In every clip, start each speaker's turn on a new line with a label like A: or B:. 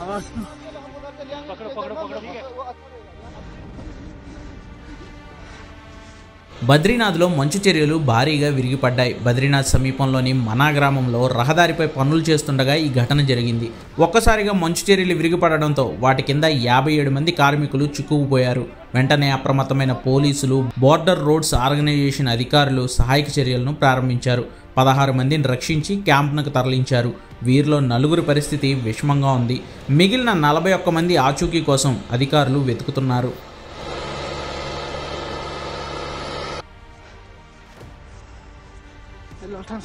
A: पकड़ो पकड़ो पकड़ो, ठीक है।
B: బద్రీనాథ్లో మంచు చర్యలు భారీగా విరిగిపడ్డాయి. బద్రీనాథ్ సమీపంలోని మనా గ్రామంలో రహదారిపై పనులు చేస్తుండగా ఈ ఘటన జరిగింది. ఒక్కసారిగా మంచు చర్యలు విరిగిపడడంతో వాటి కింద 57 మంది కార్మికులు చిక్కుకుపోయారు. వెంటనే అప్రమత్తమైన పోలీసులు, బోర్డర్ రోడ్స్ ఆర్గనైజేషన్ అధికారులు సహాయక చర్యలను ప్రారంభించారు. 16 మందిని రక్షించి క్యాంపునకు తరలించారు. వీరిలో 4 పరిస్థితి విషమంగా ఉంది. మిగిలిన 41 మంది ఆచూకీ కోసం అధికారులు వెతుకుతున్నారు.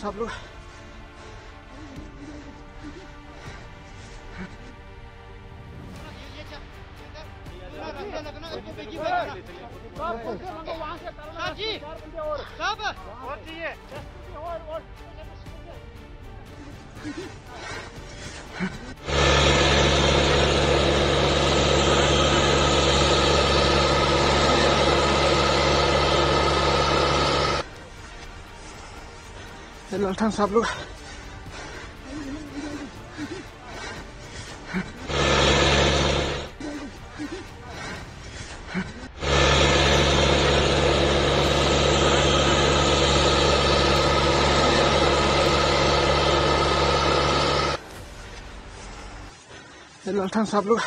C: सब लोग लौटन सब लोग लौटन सब लोग